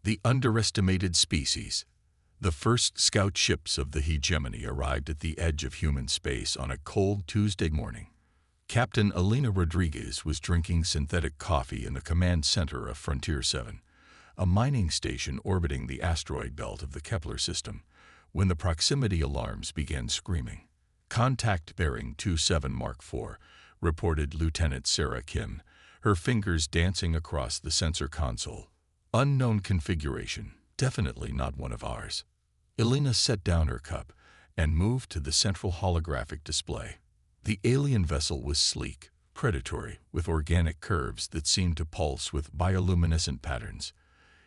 The underestimated species. The first scout ships of the hegemony arrived at the edge of human space on a cold Tuesday morning. Captain Elena Rodriguez was drinking synthetic coffee in the command center of Frontier 7, a mining station orbiting the asteroid belt of the Kepler system, when the proximity alarms began screaming. "Contact bearing 27 Mark IV, reported Lieutenant Sarah Kim, her fingers dancing across the sensor console. "Unknown configuration, definitely not one of ours." Elena set down her cup and moved to the central holographic display. The alien vessel was sleek, predatory, with organic curves that seemed to pulse with bioluminescent patterns.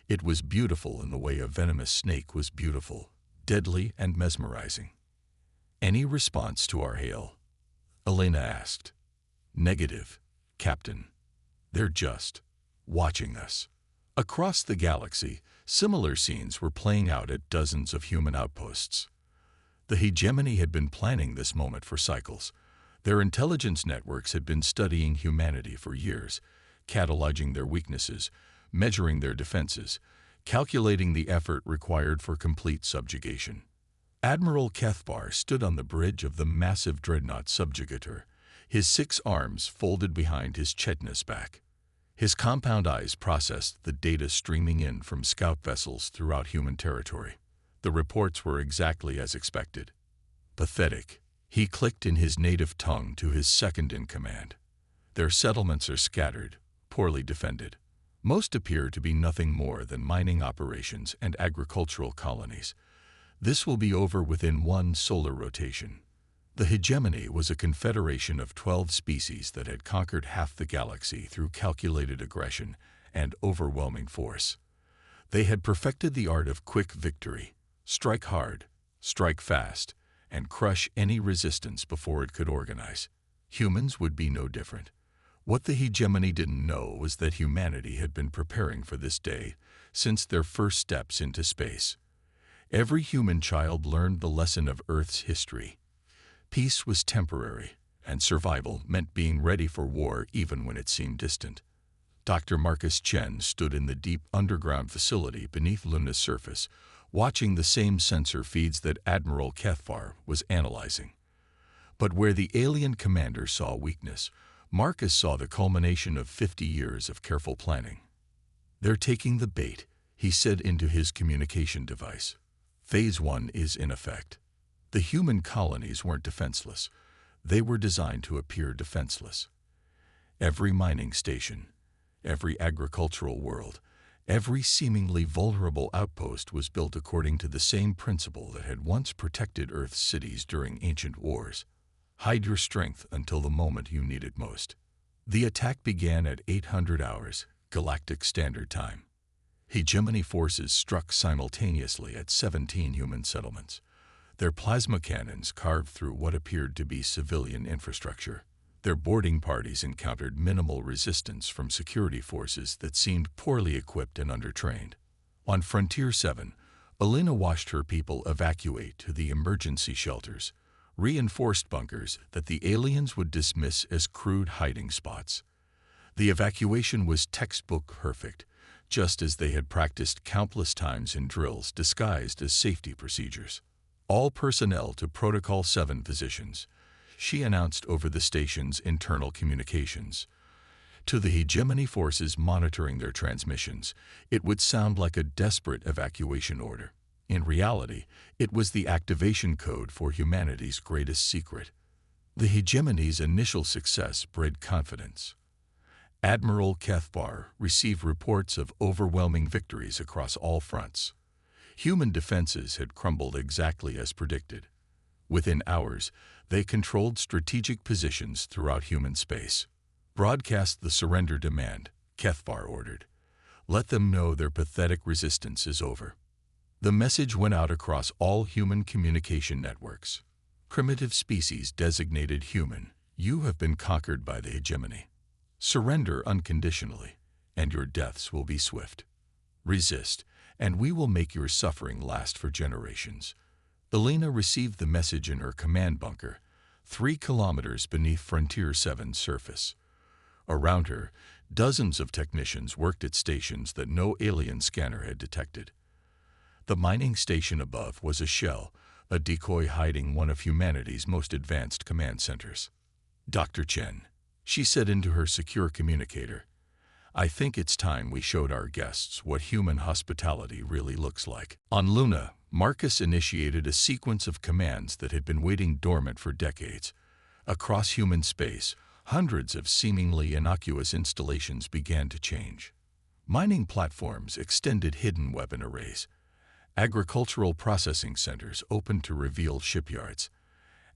It was beautiful in the way a venomous snake was beautiful, deadly and mesmerizing. "Any response to our hail?" Elena asked. "Negative, Captain. They're just watching us." Across the galaxy, similar scenes were playing out at dozens of human outposts. The hegemony had been planning this moment for cycles. Their intelligence networks had been studying humanity for years, cataloging their weaknesses, measuring their defenses, calculating the effort required for complete subjugation. Admiral Cathbar stood on the bridge of the massive dreadnought subjugator, his 6 arms folded behind his chitinous back. His compound eyes processed the data streaming in from scout vessels throughout human territory. The reports were exactly as expected. "Pathetic." He clicked in his native tongue to his second-in-command. "Their settlements are scattered, poorly defended. Most appear to be nothing more than mining operations and agricultural colonies. This will be over within 1 solar rotation." The hegemony was a confederation of 12 species that had conquered half the galaxy through calculated aggression and overwhelming force. They had perfected the art of quick victory: strike hard, strike fast, and crush any resistance before it could organize. Humans would be no different. What the hegemony didn't know was that humanity had been preparing for this day since their first steps into space. Every human child learned the lesson of Earth's history. Peace was temporary, and survival meant being ready for war even when it seemed distant. Dr. Marcus Chen stood in the deep underground facility beneath Luna's surface, watching the same sensor feeds that Admiral Cathbar was analyzing. But where the alien commander saw weakness, Marcus saw the culmination of 50 years of careful planning. "They're taking the bait," he said into his communication device. "Phase 1 is in effect." The human colonies weren't defenseless. They were designed to appear defenseless. Every mining station, every agricultural world, every seemingly vulnerable outpost was built according to the same principle that had once protected Earth's cities during ancient wars. Hide your strength until the moment you need it most. The attack began at 800 hours, Galactic Standard Time. Hegemony forces struck simultaneously at 17 human settlements. Their plasma cannons carved through what appeared to be civilian infrastructure. Their boarding parties encountered minimal resistance from security forces that seemed poorly equipped and undertrained. On Frontier 7, Elena watched her people evacuate to the emergency shelters, reinforced bunkers that the aliens would dismiss as crude hiding spots. The evacuation was textbook perfect, just as they had practiced countless times in drills disguised as safety procedures. "All personnel to Protocol 7 positions," she announced over the station's internal communications. To the hegemony forces monitoring their transmissions, it would sound like a desperate evacuation order. In reality, it was the activation code for humanity's greatest secret. The hegemony's initial success bred confidence. Admiral Cathbar received reports of overwhelming victories across all fronts. Human defenses had crumbled exactly as predicted. Within hours, they controlled strategic positions throughout human space. "Broadcast the surrender demand," Cathbar ordered. "Let them know their pathetic resistance is over." The message went out across all human communication networks. "Primitive species designated human, you have been conquered by the hegemony. Surrender unconditionally, and your deaths will be swift. Resist, and we will make your suffering last for generations." Elena received the message in her command bunker, 3 kilometers beneath Frontier 7's surface. Around her, Dozens of technicians worked at stations that no alien scanner had detected. The mining station above was a shell, a decoy hiding one of humanity's most advanced command centers. "Dr. Chen," she said into her secure communicator, "I think it's time we showed our guests what human hospitality really looks like." On Luna, Marcus initiated a sequence of commands that had been waiting dormant for decades. Across human space, hundreds of seemingly innocuous installations began to change. Mining platforms extended hidden weapon arrays. Agricultural processing centers opened to reveal shipyards.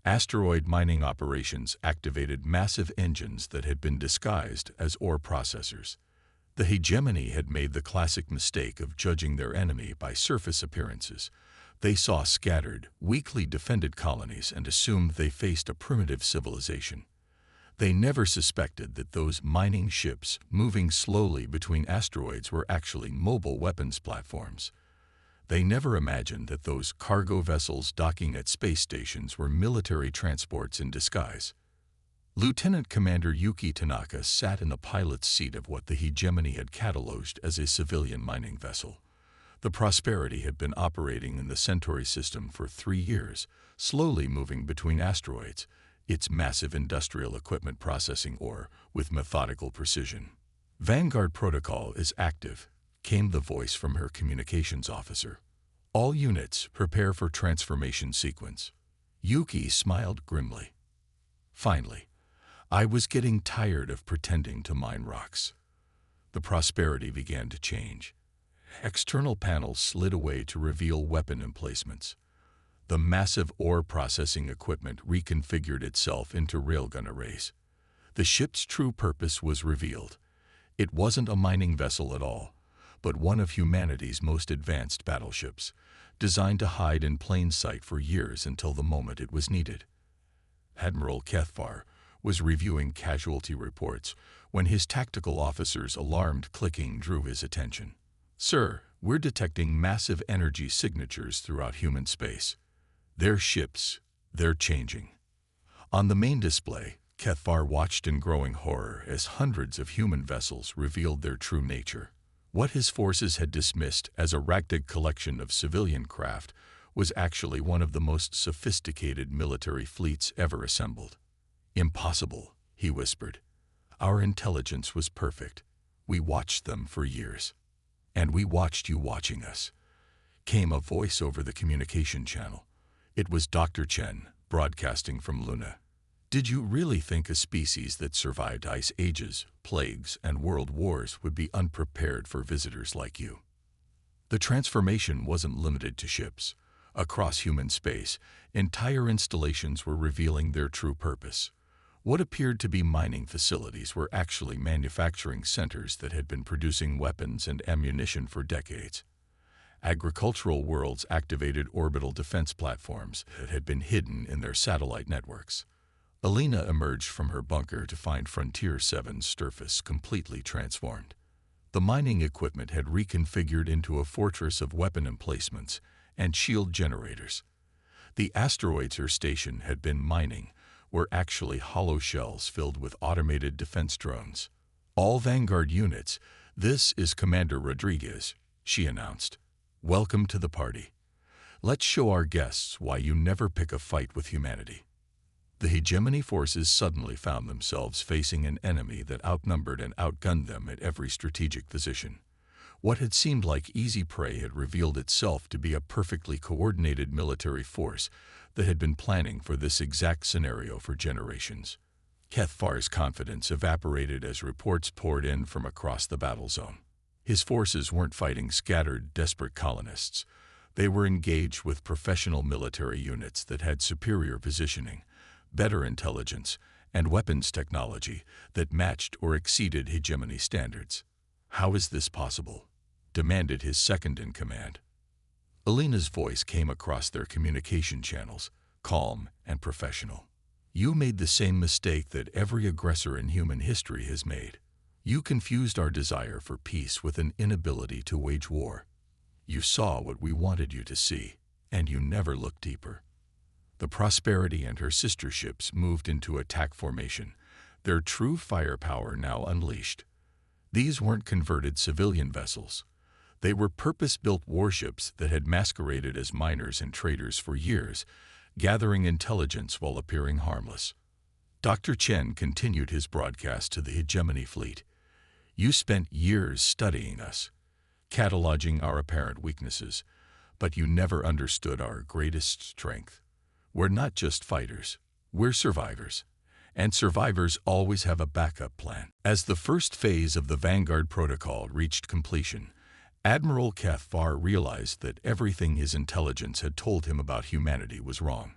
Asteroid mining operations activated massive engines that had been disguised as ore processors. The hegemony had made the classic mistake of judging their enemy by surface appearances. They saw scattered, weakly defended colonies and assumed they faced a primitive civilization. They never suspected that those mining ships moving slowly between asteroids were actually mobile weapons platforms. They never imagined that those cargo vessels docking at space stations were military transports in disguise. Lieutenant Commander Yuki Tanaka sat in the pilot's seat of what the hegemony had cataloged as a civilian mining vessel. The Prosperity had been operating in the Centauri system for 3 years, slowly moving between asteroids, its massive industrial equipment processing ore with methodical precision. "Vanguard protocol is active," came the voice from her communications officer. "All units prepare for transformation sequence." Yuki smiled grimly. Finally, I was getting tired of pretending to mine rocks. The Prosperity began to change. External panels slid away to reveal weapon emplacements. The massive ore processing equipment reconfigured itself into railgun arrays. The ship's true purpose was revealed. It wasn't a mining vessel at all, but one of humanity's most advanced battleships, designed to hide in plain sight for years until the moment it was needed. Admiral Cathfar was reviewing casualty reports when his tactical officer's alarmed clicking drew his attention. "Sir, we're detecting massive energy signatures throughout human space. They're ships. They're changing." On the main display, Cathfar watched in growing horror as hundreds of human vessels revealed their true nature. What his forces had dismissed as a ragtag collection of civilian craft was actually one of the most sophisticated military fleets ever assembled. "Impossible," he whispered. "Our intelligence was perfect. We watched them for years. And we watched you watching us," came a voice over the communication channel. It was Dr. Chen, broadcasting from Luna. "Did you really think a species that survived ice ages, plagues, and world wars would be unprepared for visitors like you?" The transformation wasn't limited to ships. Across human space, entire installations were revealing their true purpose. What appeared to be mining facilities were actually manufacturing centers that had been producing weapons and ammunition for decades. Agricultural worlds activated orbital defense platforms that had been hidden in their satellite networks. Alina emerged from her bunker to find Frontier 7's surface completely transformed. The mining equipment had reconfigured into a fortress of weapon emplacements and shield generators. The asteroids her station had been mining were actually hollow shells filled with automated defense drones. "All Vanguard units, this is Commander Rodriguez," she announced. "Welcome to the party. Let's show our guests why you never pick a fight with humanity." The hegemony forces suddenly found themselves facing an enemy that outnumbered and outgunned them at every strategic position. What had seemed like easy prey had revealed itself to be a perfectly coordinated military force that had been planning for this exact scenario for generations. Cathfar's confidence evaporated as reports poured in from across the battle zone. His forces weren't fighting scattered, desperate colonists. They were engaged with professional military units that had superior positioning, better intelligence, and weapons technology that matched or exceeded hegemony standards. "How is this possible?" demanded his second-in-command. Alina's voice came across their communication channels, calm and professional. "You made the same mistake that every aggressor in human history has made. You confused our desire for peace with an inability to wage war. You saw what we wanted you to see, and you never looked deeper." The Prosperity and her sister ships moved into attack formation, their true firepower now unleashed. These weren't converted civilian vessels. They were purpose-built warships that had masqueraded as miners and traders for years, gathering intelligence while appearing harmless. Dr. Chen continued his broadcast to the hegemony fleet. You spent years studying us, cataloging our apparent weaknesses, but you never understood our greatest strength. We're not just fighters, we're survivors. And survivors always have a backup plan. As the first phase of the Vanguard Protocol reached completion, Admiral Cathvar realized that everything his intelligence had told him about humanity was wrong.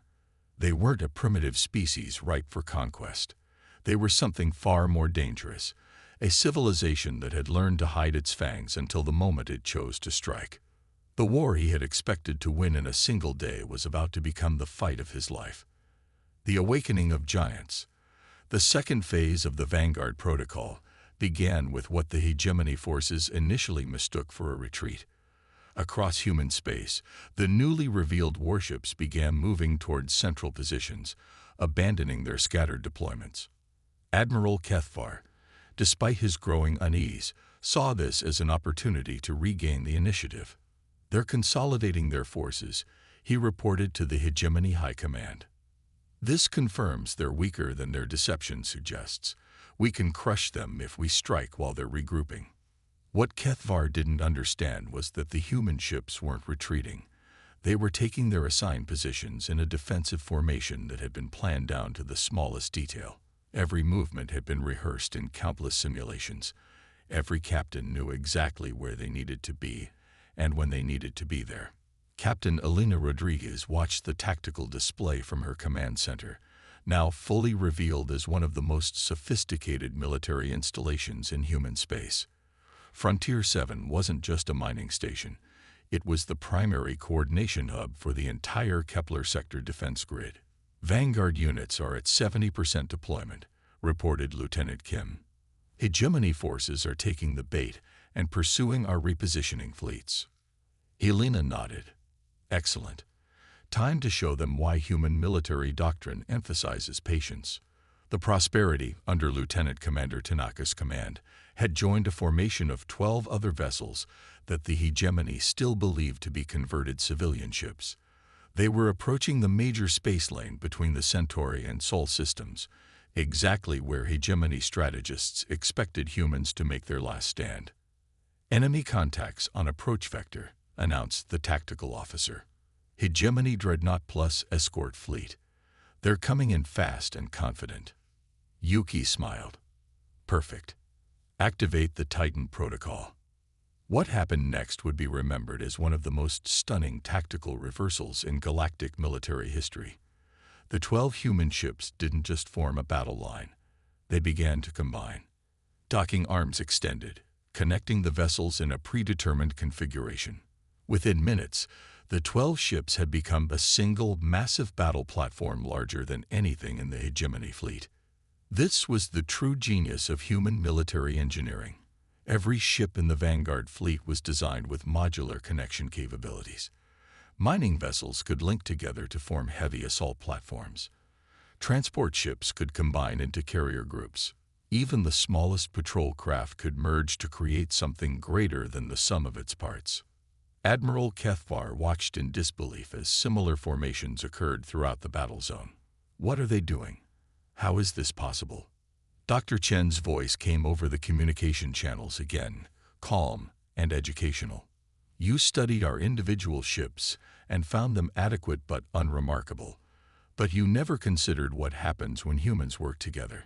They weren't a primitive species ripe for conquest. They were something far more dangerous, a civilization that had learned to hide its fangs until the moment it chose to strike. The war he had expected to win in a single day was about to become the fight of his life. The awakening of giants. The second phase of the Vanguard Protocol began with what the hegemony forces initially mistook for a retreat. Across human space, the newly revealed warships began moving towards central positions, abandoning their scattered deployments. Admiral Cathvar, despite his growing unease, saw this as an opportunity to regain the initiative. They're consolidating their forces, he reported to the Hegemony High Command. This confirms they're weaker than their deception suggests. We can crush them if we strike while they're regrouping. What Cathvar didn't understand was that the human ships weren't retreating. They were taking their assigned positions in a defensive formation that had been planned down to the smallest detail. Every movement had been rehearsed in countless simulations. Every captain knew exactly where they needed to be and when they needed to be there. Captain Elena Rodriguez watched the tactical display from her command center, now fully revealed as one of the most sophisticated military installations in human space. Frontier 7 wasn't just a mining station. It was the primary coordination hub for the entire Kepler sector defense grid. Vanguard units are at 70% deployment, reported Lieutenant Kim. Hegemony forces are taking the bait and pursuing our repositioning fleets. Helena nodded. Excellent. Time to show them why human military doctrine emphasizes patience. The Prosperity, under Lieutenant Commander Tanaka's command, had joined a formation of 12 other vessels that the Hegemony still believed to be converted civilian ships. They were approaching the major space lane between the Centauri and Sol systems, exactly where Hegemony strategists expected humans to make their last stand. Enemy contacts on approach vector, announced the tactical officer. Hegemony Dreadnought Plus escort fleet. They're coming in fast and confident. Yuki smiled. Perfect. Activate the Titan protocol. What happened next would be remembered as one of the most stunning tactical reversals in galactic military history. The 12 human ships didn't just form a battle line. They began to combine. Docking arms extended, connecting the vessels in a predetermined configuration. Within minutes, the 12 ships had become a single massive battle platform larger than anything in the Hegemony fleet. This was the true genius of human military engineering. Every ship in the Vanguard fleet was designed with modular connection capabilities. Mining vessels could link together to form heavy assault platforms. Transport ships could combine into carrier groups. Even the smallest patrol craft could merge to create something greater than the sum of its parts. Admiral Cathvar watched in disbelief as similar formations occurred throughout the battle zone. What are they doing? How is this possible? Dr. Chen's voice came over the communication channels again, calm and educational. You studied our individual ships and found them adequate but unremarkable. But you never considered what happens when humans work together.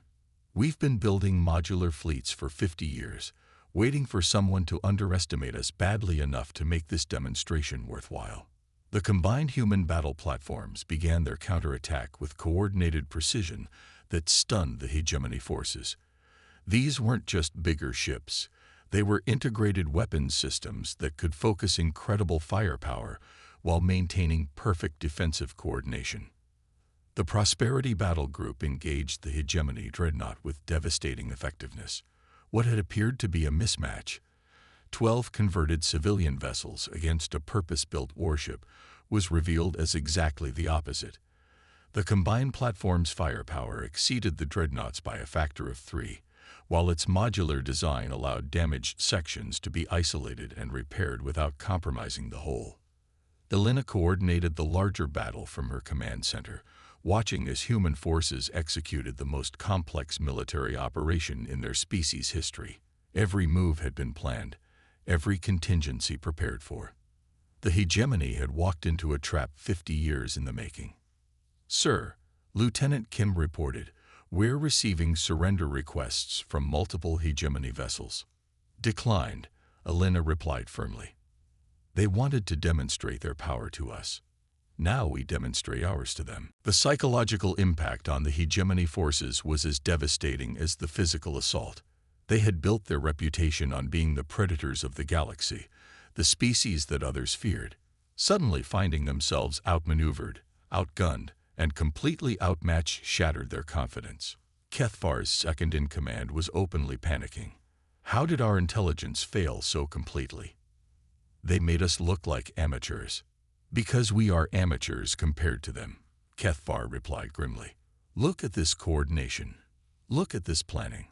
We've been building modular fleets for 50 years, waiting for someone to underestimate us badly enough to make this demonstration worthwhile. The combined human battle platforms began their counterattack with coordinated precision that stunned the Hegemony forces. These weren't just bigger ships. They were integrated weapons systems that could focus incredible firepower while maintaining perfect defensive coordination. The Prosperity Battle Group engaged the Hegemony Dreadnought with devastating effectiveness. What had appeared to be a mismatch, 12 converted civilian vessels against a purpose-built warship, was revealed as exactly the opposite. The combined platform's firepower exceeded the Dreadnoughts by a factor of 3, while its modular design allowed damaged sections to be isolated and repaired without compromising the whole. Elena coordinated the larger battle from her command center, watching as human forces executed the most complex military operation in their species' history. Every move had been planned, every contingency prepared for. The hegemony had walked into a trap 50 years in the making. "Sir," Lieutenant Kim reported, "we're receiving surrender requests from multiple hegemony vessels." "Declined," Elena replied firmly. "They wanted to demonstrate their power to us. Now we demonstrate ours to them." The psychological impact on the hegemony forces was as devastating as the physical assault. They had built their reputation on being the predators of the galaxy, the species that others feared. Suddenly finding themselves outmaneuvered, outgunned, and completely outmatched shattered their confidence. Kethvar's second-in-command was openly panicking. How did our intelligence fail so completely? "They made us look like amateurs." "Because we are amateurs compared to them," Kethvar replied grimly. "Look at this coordination. Look at this planning.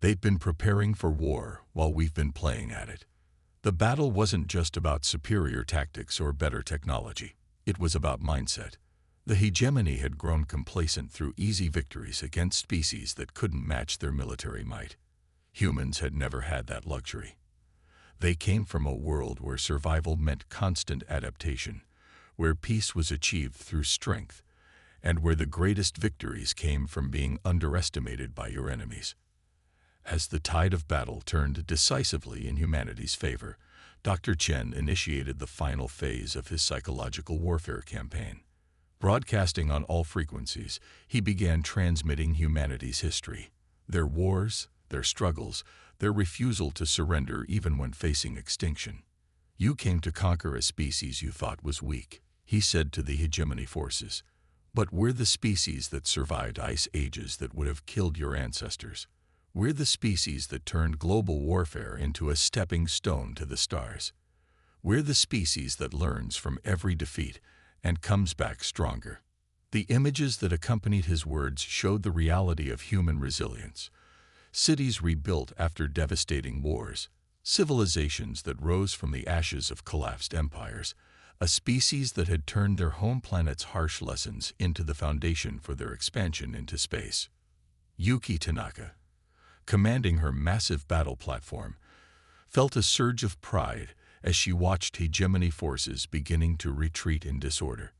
They've been preparing for war while we've been playing at it." The battle wasn't just about superior tactics or better technology. It was about mindset. The hegemony had grown complacent through easy victories against species that couldn't match their military might. Humans had never had that luxury. They came from a world where survival meant constant adaptation, where peace was achieved through strength, and where the greatest victories came from being underestimated by your enemies. As the tide of battle turned decisively in humanity's favor, Dr. Chen initiated the final phase of his psychological warfare campaign. Broadcasting on all frequencies, he began transmitting humanity's history, their wars, their struggles, their refusal to surrender even when facing extinction. "You came to conquer a species you thought was weak," he said to the hegemony forces. "But we're the species that survived ice ages that would have killed your ancestors. We're the species that turned global warfare into a stepping stone to the stars. We're the species that learns from every defeat and comes back stronger." The images that accompanied his words showed the reality of human resilience. Cities rebuilt after devastating wars, civilizations that rose from the ashes of collapsed empires, a species that had turned their home planet's harsh lessons into the foundation for their expansion into space. Yuki Tanaka, commanding her massive battle platform, felt a surge of pride as she watched hegemony forces beginning to retreat in disorder.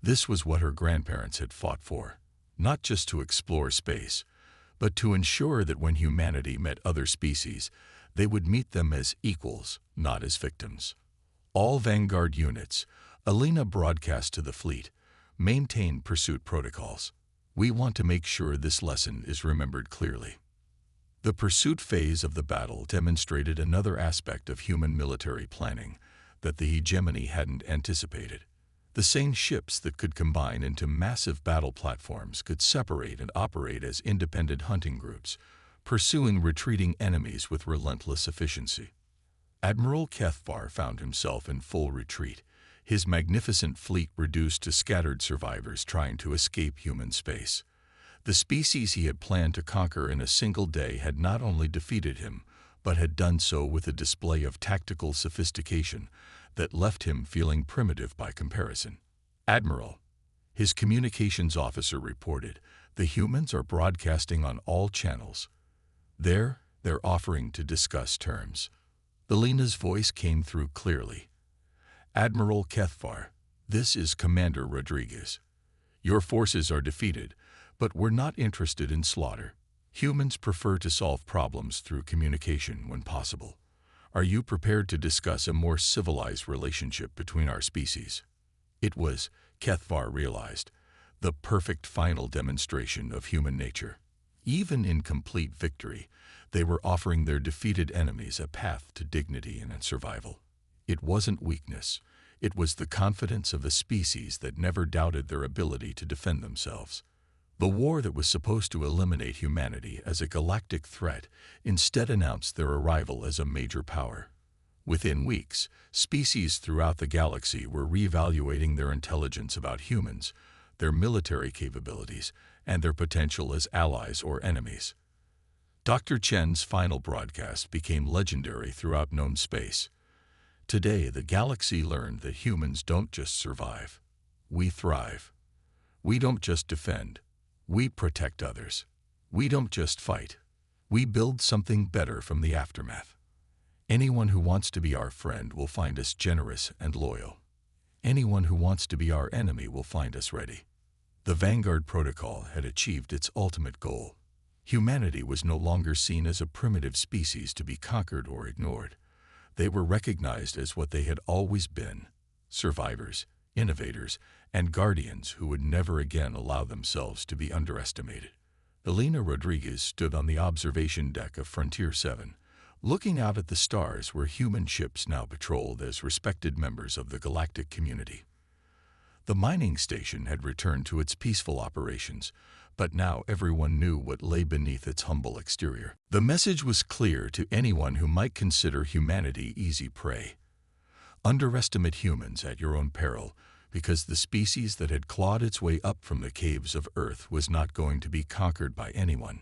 This was what her grandparents had fought for, not just to explore space, but to ensure that when humanity met other species, they would meet them as equals, not as victims. All Vanguard units, Elena broadcast to the fleet, maintain pursuit protocols. "We want to make sure this lesson is remembered clearly." The pursuit phase of the battle demonstrated another aspect of human military planning that the hegemony hadn't anticipated. The same ships that could combine into massive battle platforms could separate and operate as independent hunting groups, pursuing retreating enemies with relentless efficiency. Admiral Kethvar found himself in full retreat, his magnificent fleet reduced to scattered survivors trying to escape human space. The species he had planned to conquer in a single day had not only defeated him, but had done so with a display of tactical sophistication that left him feeling primitive by comparison. "Admiral," his communications officer reported, "the humans are broadcasting on all channels. They're offering to discuss terms." Elena's voice came through clearly. "Admiral Kethvar, this is Commander Rodriguez. Your forces are defeated, but we're not interested in slaughter. Humans prefer to solve problems through communication when possible. Are you prepared to discuss a more civilized relationship between our species?" It was, Kethvar realized, the perfect final demonstration of human nature. Even in complete victory, they were offering their defeated enemies a path to dignity and survival. It wasn't weakness. It was the confidence of a species that never doubted their ability to defend themselves. The war that was supposed to eliminate humanity as a galactic threat instead announced their arrival as a major power. Within weeks, species throughout the galaxy were reevaluating their intelligence about humans, their military capabilities, and their potential as allies or enemies. Dr. Chen's final broadcast became legendary throughout known space. Today, the galaxy learned that humans don't just survive. We thrive. We don't just defend. We protect others. We don't just fight. We build something better from the aftermath. Anyone who wants to be our friend will find us generous and loyal. Anyone who wants to be our enemy will find us ready. The Vanguard Protocol had achieved its ultimate goal. Humanity was no longer seen as a primitive species to be conquered or ignored. They were recognized as what they had always been: survivors, innovators, and guardians who would never again allow themselves to be underestimated. Elena Rodriguez stood on the observation deck of Frontier 7, looking out at the stars where human ships now patrolled as respected members of the galactic community. The mining station had returned to its peaceful operations, but now everyone knew what lay beneath its humble exterior. The message was clear to anyone who might consider humanity easy prey. Underestimate humans at your own peril, because the species that had clawed its way up from the caves of Earth was not going to be conquered by anyone.